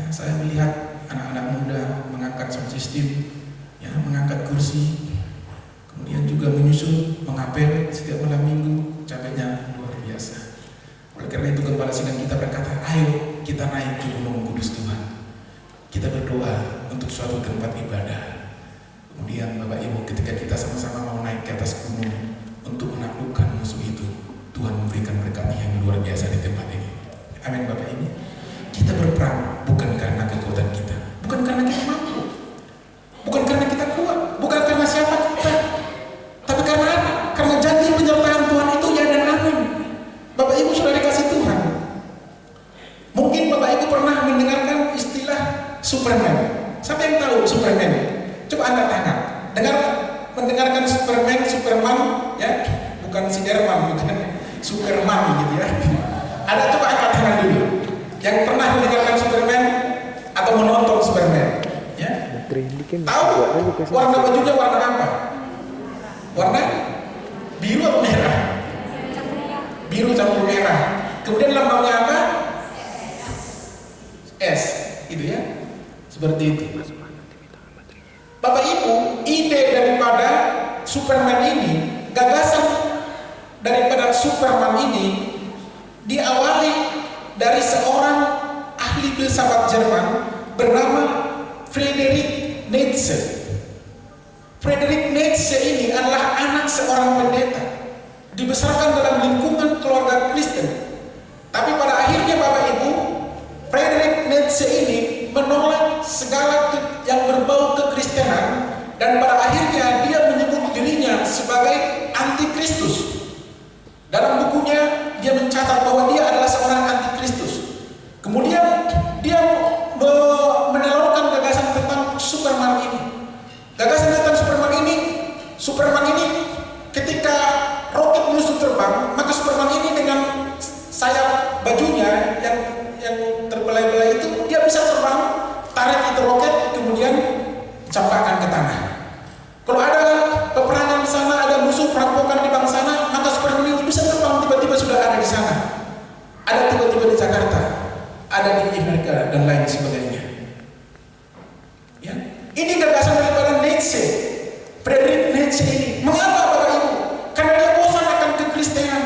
saya melihat anak-anak muda mengangkat sound system, ya, mengangkat kursi, kemudian juga menyusun, mengapel setiap malam minggu, capeknya luar biasa. Oleh karena itu Kepala Sidang kita berkata, ayo kita naik ke Gunung Kudus Tuhan. Kita berdoa untuk suatu tempat ibadah. Kemudian Bapak Ibu, ketika kita sama-sama mau naik ke atas gunung untuk menaklukkan musuh itu, Tuhan memberikan berkat yang luar biasa di tempat ini. Amin Bapak Ibu. Kita berperang bukan karena kekuatan kita, bukan karena kita mampu, bukan karena kita kuat, bukan karena siapa kita, tapi karena apa? Karena janji penyertaan Tuhan itu ya dan amin. Bapak Ibu sudah dikasih Tuhan. Mungkin Bapak Ibu pernah mendengarkan istilah Superman. Siapa yang tahu Superman? Coba angkat tangan. Mendengarkan Superman, ya, bukan si Derman, bukan Superman gitu ya. Ada, coba angkat tangan dulu. Yang pernah mendengarkan Superman atau menonton Superman, ya? Tahu warna bajunya warna apa? Warna biru atau merah? Biru campur merah. Kemudian lambangnya apa? S, itu ya. Seperti itu. Bapak Ibu, ide daripada Superman ini, gagasan daripada Superman ini diawali dari seorang ahli filsafat Jerman bernama Friedrich Nietzsche. Friedrich Nietzsche ini adalah anak seorang pendeta, dibesarkan dalam lingkungan keluarga Kristen. Tapi pada akhirnya Bapak Ibu, Friedrich Nietzsche ini menolak segala yang berbau kekristenan, dan pada akhirnya dia menyebut dirinya sebagai antikristus. Dalam bukunya dia mencatat bahwa dia adalah seorang antikristus. Kemudian dia menelurkan gagasan tentang Superman ini. Gagasan tentang Superman ini ketika roket musuh terbang, maka Superman ini dengan sayap bajunya yang terbelai-belai itu dia bisa terbang, tarik itu roket, kemudian campakkan ke tanah. Kalau ada peperangan di sana, ada musuh perampokan di bank sana, maka Superman ini bisa terbang, tiba-tiba sudah ada di sana. Ada tiba-tiba di Jakarta, ada di Amerika dan lain sebagainya. Ya, ini gagasan daripada Nietzsche, Friedrich Nietzsche ini. Mengapa Bapak Ibu? Karena dia bosan akan kekristenan.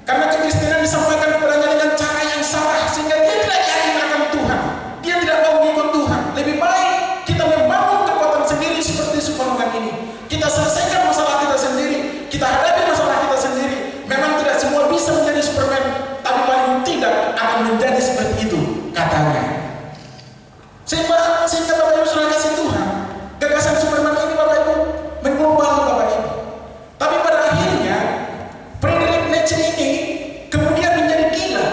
Karena kekristenan disampaikan kepadanya dengan cara yang salah, sehingga dia tidak yakin akan Tuhan. Dia tidak mau mengikut Tuhan. Lebih baik kita membangun kekuatan sendiri seperti Superman ini. Kita selesaikan masalah kita sendiri. Kita hadapi masalah kita sendiri. Memang tidak semua bisa menjadi Superman, tapi paling tidak akan menjadi seperti itu katanya. Sehingga Bapak Ibu sudah kasih Tuhan. Gagasan Superman ini Bapak Ibu mengglobal Bapak Ibu. Tapi pada akhirnya Friedrich Nietzsche ini kemudian menjadi gila.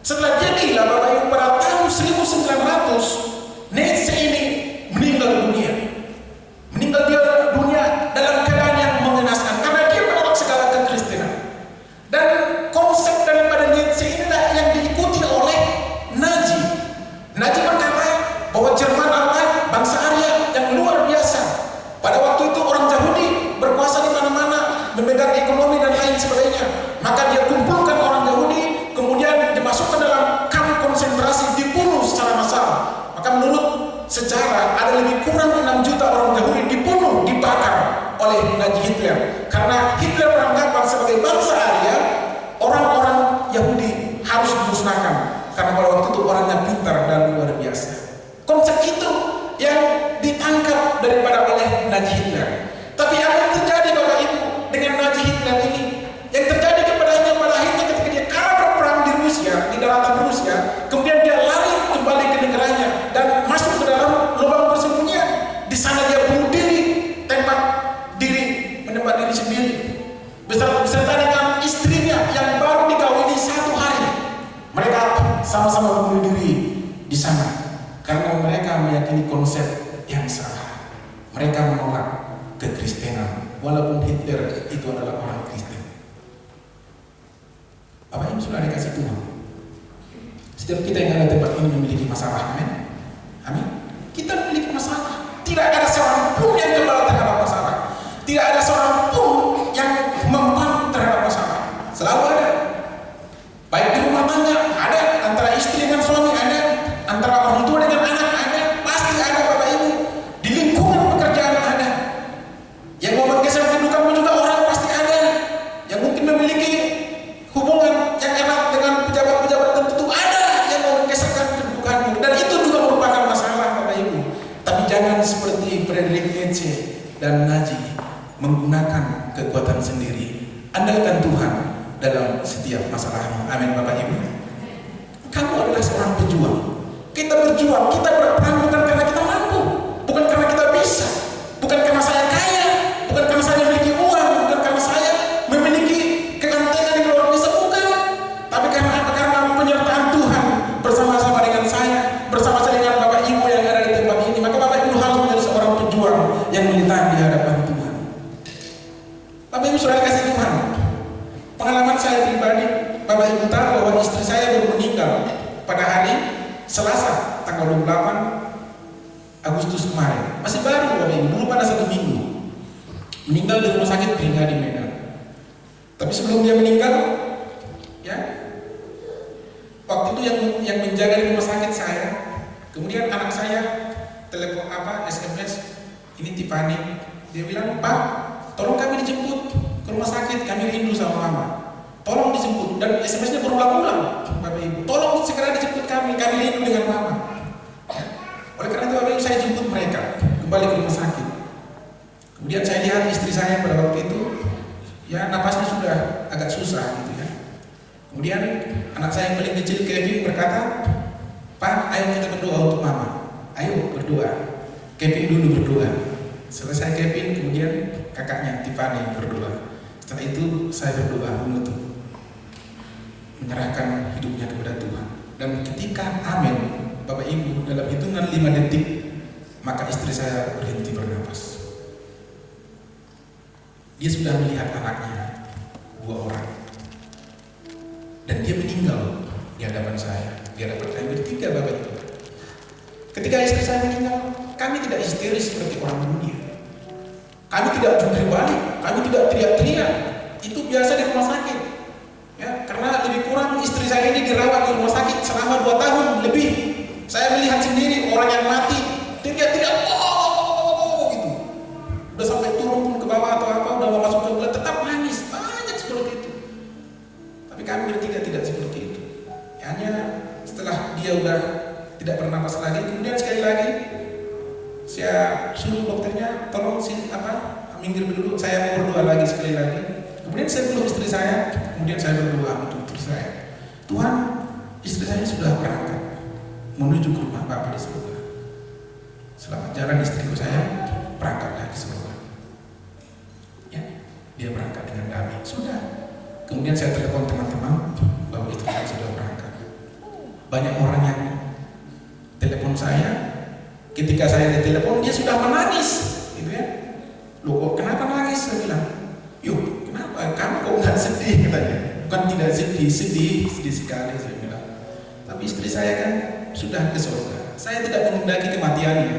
Setelah dia gila Bapak Ibu, pada tahun 1900 Nietzsche ini meninggal dunia. Meninggal dunia dalam keadaan yang mengenaskan karena dia menolak segala kekristenan. Dan konsep daripada Nietzsche inilah yang diikuti oleh Nazi. Nazi berkata bahwa Jerman adalah bangsa Arya yang luar biasa. Pada waktu itu orang Yahudi berkuasa di mana-mana, memegang ekonomi dan lain sebagainya. Maka dia kumpulkan orang Yahudi, kemudian dimasukkan dalam kamp konsentrasi, dibunuh secara massal. Maka menurut sejarah ada lebih kurang 6 juta orang Yahudi dibunuh, dibakar oleh Nazi Hitler. Karena Hitler beranggapan sebagai bangsa Arya, orang-orang Yahudi harus dimusnahkan. Karena pada waktu itu orangnya pintar dan luar biasa. Konsep itu yang ditangkap daripada oleh Nazi Hitler. Tapi apa yang terjadi Bapak Ibu dengan Nazi Hitler ini? Yang terjadi kepadanya pada akhirnya ketika dia kalah berperang di Rusia, di daratan Rusia, kemudian dia lari kembali ke negaranya dan masuk ke dalam lubang persembunyian. Di sana dia bunuh diri, menembak diri sendiri. Beserta dengan istrinya yang baru dikawini 1 hari. Mereka sama-sama bunuh diri di sana karena mereka meyakini konsep yang salah. Mereka menolak kekristenan walaupun Hitler itu adalah orang Kristen. Bapak Ibu sudah dikasih Tuhan. Setiap kita yang ada tempat ini memiliki masalah, amin. Amin. Kita memiliki masalah. Tidak ada seorang pun yang kebal terhadap masalah. Tidak ada seorang pun yang mempan terhadap masalah. Selalu ada. Baik di rumah tangga ada, antara istri dengan suami ada, antara orang tua dan Naji menggunakan kekuatan sendiri. Andalkan Tuhan dalam setiap masalahmu. Amin Bapak Ibu. Kamu adalah seorang pejuang. Kita berjuang, kita berperang bukan karena kita mampu, bukan karena kita bisa, bukan karena saya kaya, bukan karena saya memiliki uang, bukan karena saya memiliki kegantengan yang luar biasa, bukan. Tapi karena apa? Karena penyertaan Tuhan bersama-sama dengan saya, bersama-sama dengan Bapak Ibu yang ada di tempat ini. Maka Bapak Ibu harus menjadi seorang pejuang yang militan di hadapan Tuhan. Bapak Ibu sudah kasih Tuhan. Pengalaman saya pribadi, Bapak Ibu tahu bahwa istri saya baru meninggal pada hari Selasa tanggal 28 Agustus kemarin. Masih baru Bapak Ibu, belum pada 1 minggu. Meninggal di rumah sakit Bringga di Medan. Tapi sebelum dia meninggal, ya, waktu itu yang menjaga di rumah sakit saya. Kemudian anak saya telepon SMS, ini Tiffany. Dia bilang, "Pak, tolong kami dijemput ke rumah sakit, kami rindu sama mama. Tolong dijemput." Dan SMS-nya berulang-ulang, Bapak Ibu. "Tolong segera dijemput kami rindu dengan mama." Ya. Oleh karena itu Bapak Ibu, saya jemput mereka kembali ke rumah sakit. Kemudian saya lihat istri saya pada waktu itu, ya napasnya sudah agak susah gitu ya. Kemudian anak saya yang paling kecil Kevin berkata, "Pak, ayo kita berdoa untuk mama. Ayo berdoa." Kevin dulu berdoa. Selesai Kevin, kemudian kakaknya Tiffany berdoa. Setelah itu saya berdoa menutup, menyerahkan hidupnya kepada Tuhan. Dan ketika amin, Bapak Ibu, dalam hitungan 5 detik, maka istri saya berhenti bernapas. Dia sudah melihat anaknya, 2 orang, dan dia meninggal di hadapan saya, di hadapan saya bertiga, Bapak Ibu. Ketika istri saya meninggal, kami tidak histeris seperti orang dunia. Kami tidak jungkir balik, kami tidak teriak-teriak. Itu biasa di rumah sakit. Ya, karena lebih kurang istri saya ini dirawat di rumah sakit selama 2 tahun lebih. Saya melihat sendiri orang yang mati teriak-teriak, oh, gitu. Udah sampai turun pun ke bawah atau apa, udah mau masuk ke bulan, tetap nangis. Banyak seperti itu. Tapi kami bertiga tidak seperti itu. Hanya setelah dia udah tidak bernapas lagi, kemudian sekali lagi saya suruh dokternya, tolong minggir dulu, saya mau berdoa lagi sekali lagi. Kemudian saya peluk istri saya, kemudian saya berdoa untuk istri saya. Tuhan, istri saya sudah berangkat menuju ke rumah Bapa di surga. Selamat jalan istriku saya, berangkatlah di surga. Ya, dia berangkat dengan damai. Sudah. Kemudian saya telepon teman-teman bahwa istri saya sudah berangkat. Banyak orang yang telepon saya. Ketika saya ditelepon, dia sudah menangis, gitu ya. Loh, kok kenapa nangis? Saya bilang, "Yuk, kenapa? Kamu kok nggak sedih?" katanya. Bukan tidak sedih, sedih sekali, saya bilang. Tapi istri saya kan sudah ke surga. Saya tidak menghendaki kematiannya,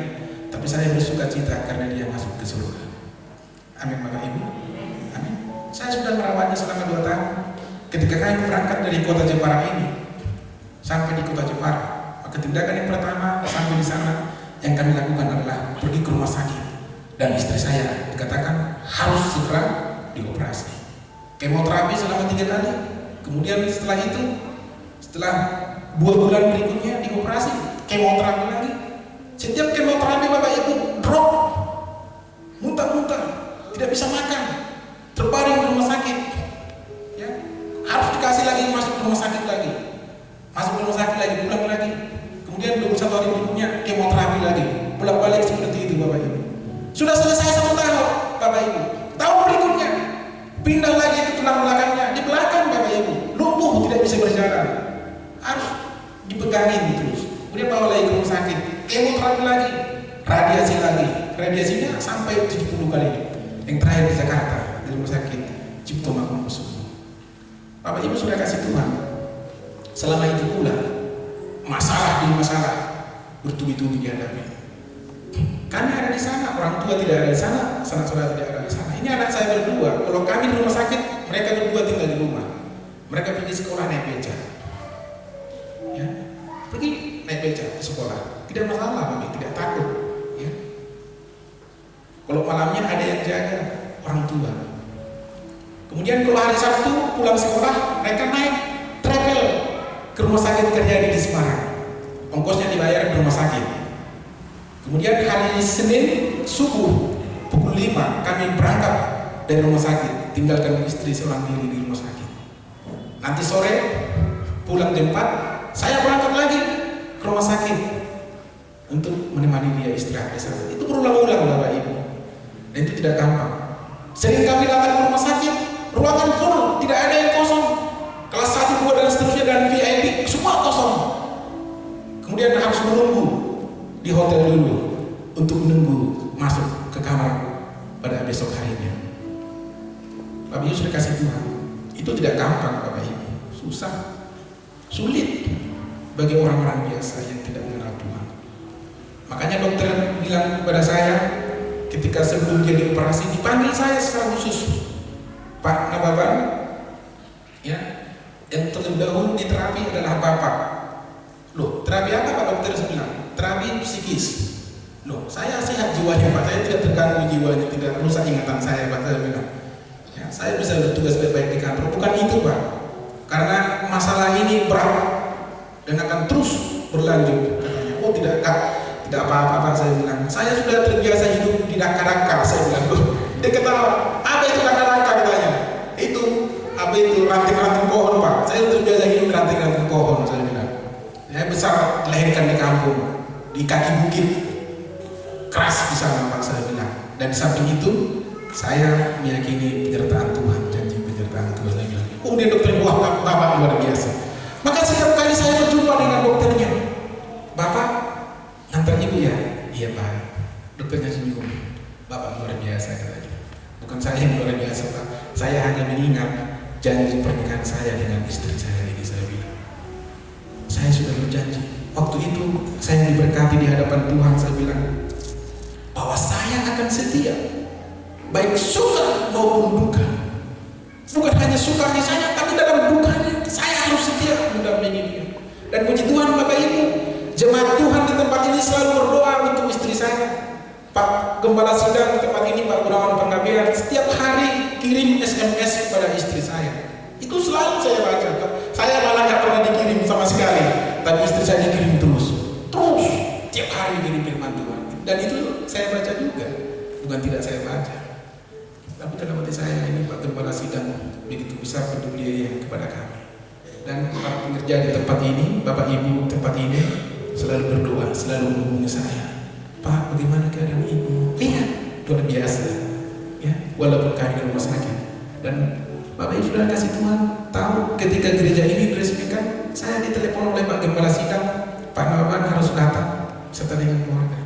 tapi saya bersuka cita karena dia masuk ke surga. Amin Bapak Ibu. Amin. Saya sudah merawatnya selama 2 tahun. Ketika kami berangkat dari kota Jepara ini sampai di kota Jepara, maka tindakan yang pertama sampai di sana yang kami lakukan adalah pergi ke rumah sakit, dan istri saya dikatakan harus segera dioperasi. Kemoterapi selama 3 kali. Kemudian setelah itu, setelah 2 bulan berikutnya dioperasi, kemoterapi lagi. Setiap kemoterapi Bapak Ibu drop, muntah-muntah, tidak bisa makan, terbaring di rumah sakit. Ya, harus dikasih lagi masuk ke rumah sakit lagi, masuk ke rumah sakit lagi, pulang lagi. Kemudian 21 hari berikutnya kemoterapi lagi, bolak-balik seperti itu Bapak Ibu. Sudah selesai 1 tahun Bapak Ibu. Tahun berikutnya pindah lagi ke tulang belakangnya, di belakang Bapak Ibu, lumpuh, tidak bisa berjalan, harus dipegangin terus. Kemudian bawa lagi ke rumah sakit, kemoterapi lagi, radiasi lagi, radiasinya sampai 70 kali. Yang terakhir di Jakarta, di rumah sakit Cipto Mangunkusumo. Bapak Ibu sudah kasih Tuhan. Selama itu pula masalah demi masalah bertubi-tubi dihadapi. Kami ada di sana, orang tua tidak ada di sana, sanak saudara tidak ada di sana. Ini anak saya berdua. Kalau kami di rumah sakit, mereka berdua tinggal di rumah. Mereka pergi sekolah naik beca. Ya, pergi naik beca ke sekolah. Tidak masalah, kami tidak takut. Ya. Kalau malamnya ada yang jaga, orang tua. Kemudian kalau hari Sabtu pulang sekolah, mereka naik travel ke rumah sakit Karyadi di Semarang. Ongkosnya dibayar di rumah sakit. Kemudian hari Senin subuh pukul 5 5 kami berangkat dari rumah sakit, tinggalkan istri seorang diri di rumah sakit. Nanti sore pulang jam 4 saya berangkat lagi ke rumah sakit untuk menemani dia istirahat di sana. Itu berulang-ulang Bapak Ibu, dan itu tidak gampang. Sering kami datang ke rumah sakit, ruangan full, tidak ada yang kosong. Kelas 1, 2 dan seterusnya dan VIP semua kosong. Kemudian harus menunggu di hotel dulu untuk menunggu masuk ke kamar pada besok harinya. Bapak Ibu sudah kasih Tuhan, itu tidak gampang Bapak Ibu, susah, sulit bagi orang-orang biasa yang tidak mengenal Tuhan. Makanya dokter bilang kepada saya ketika sebelum dia dioperasi, dipanggil saya secara khusus, Pak Nababan, ya, yang terlebih dahulu di terapi adalah Bapak. Loh, terapi apa Pak dokter? Saya bilang, terapi psikis. Loh, saya sehat jiwanya Pak, saya tidak terganggu jiwanya, tidak rusak ingatan saya Pak. Saya bilang, ya, saya bisa bertugas baik-baik di kantor. Bukan itu Pak, karena masalah ini berat dan akan terus berlanjut katanya. Oh tidak apa-apa Pak, saya bilang. Saya sudah terbiasa hidup di rangka-rangka, saya bilang. Dia ketawa, apa itu rangka-rangka katanya? Itu, apa itu ranting-ranting pohon Pak. Saya terbiasa hidup di ranting-ranting pohon, saya bilang. Saya besar dilahirkan di kampung, di kaki bukit, keras di sana Pak, saya bilang. Dan di samping itu, saya meyakini penyertaan Tuhan, janji penyertaan Tuhan. Saya bilang, oh dia dokter, wah Bapak luar biasa. Maka setiap kali saya berjumpa dengan dokternya, Bapak antar ibu ya? Iya Pak. Dokternya senyum. Bapak luar biasa katanya. Bukan saya yang luar biasa Pak. Saya hanya mengingat janji pernikahan saya dengan istri saya ini, saya bilang. Saya sudah berjanji. Waktu itu saya diberkati di hadapan Tuhan, saya bilang bahwa saya akan setia, baik suka maupun duka. Bukan hanya suka saya, tapi dalam dukanya saya harus setia mendampingi dia. Dan puji Tuhan Bapak Ibu, jemaat Tuhan di tempat ini selalu berdoa untuk istri saya. Pak Gembala Sidang di tempat ini, Pak Gunawan Penggabean, setiap hari kirim SMS kepada istri saya. Itu selalu saya baca Pak. Saya malah nggak pernah dikirim sama sekali, tapi istri saya dikirim terus, tiap hari kirim firman Tuhan. Dan itu saya baca juga, bukan tidak saya baca. Tapi dalam hati saya ini Pak Gembala Sidang begitu besar peduliannya kepada kami. Dan para pekerja di tempat ini, Bapak Ibu tempat ini selalu berdoa, selalu menghubungi saya. Pak, bagaimana keadaan Ibu? Lihat, luar biasa. Ya, walaupun kami di rumah sakit. Dan Bapak Ibu sudah kasih Tuhan tahu ketika gereja ini diresmikan, saya ditelepon oleh Pak Gembala Sidang, Pak Nababan harus datang serta dengan keluarga.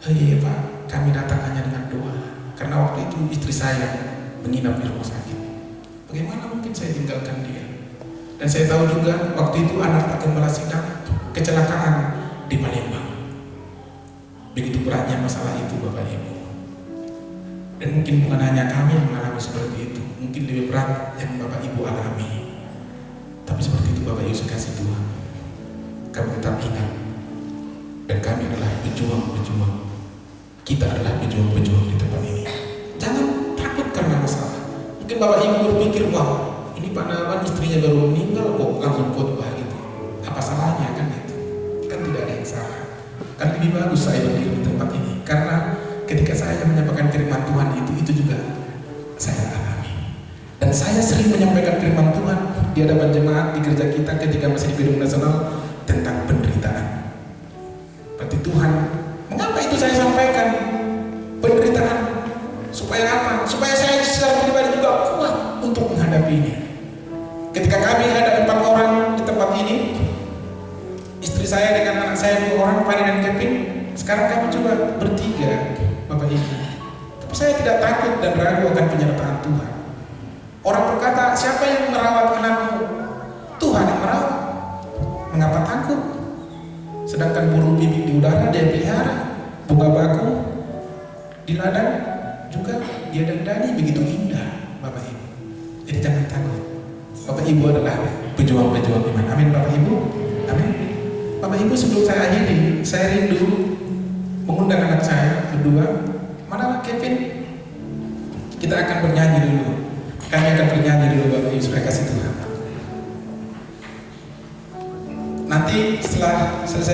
Oh iya Pak, kami datang hanya dengan doa. Karena waktu itu istri saya menginap di rumah sakit. Bagaimana mungkin saya tinggalkan dia? Dan saya tahu juga waktu itu anak Pak Gembala Sidang kecelakaan di Palembang. Begitu beratnya masalah itu Bapak Ibu. Dan mungkin bukan hanya kami yang mengalami seperti itu, mungkin lebih berat yang Bapak Ibu alami. Tapi seperti itu Bapak Ibu kasih Tuhan, kami tetap ingat. Dan kami adalah pejuang-pejuang. Kita adalah pejuang-pejuang di tempat ini. Jangan takut karena masalah. Mungkin Bapak Ibu berpikir, wah ini Pak Nababan istrinya baru meninggal kok langsung khotbah gitu. Apa salahnya kan itu? Kan tidak ada yang salah. Kan lebih bagus saya berdiri di tempat ini. Karena ketika saya menyampaikan firman Tuhan itu juga saya alami. Dan saya sering menyampaikan firman Tuhan di hadapan jemaat di gereja kita ketika masih di Gedung Nasional tentang penderitaan. Berarti Tuhan, mengapa itu saya sampaikan? Penderitaan. Supaya apa? Supaya saya secara pribadi juga kuat untuk menghadapinya. Ketika kami ada 4 orang di tempat ini, istri saya dengan anak saya 2 orang, Fani dan Kevin. Sekarang kami coba bertiga, Bapak Ibu. Tapi saya tidak takut dan ragu akan penyertaan Tuhan. Orang berkata, siapa yang merawat anakmu? Tuhan yang merawat. Mengapa takut? Sedangkan burung pipit di udara dia pelihara, bunga baku di ladang juga dia dandani begitu indah, Bapak Ibu. Jadi jangan takut. Bapak Ibu adalah pejuang-pejuang iman. Amin Bapak Ibu. Amin. Bapak Ibu, sebelum saya akhiri, saya rindu mengundang anak saya berdua. Mana Kevin? Kita akan bernyanyi dulu. Kami akan bernyanyi dulu Bapak Ibu, supaya kasih Tuhan. Nanti setelah selesai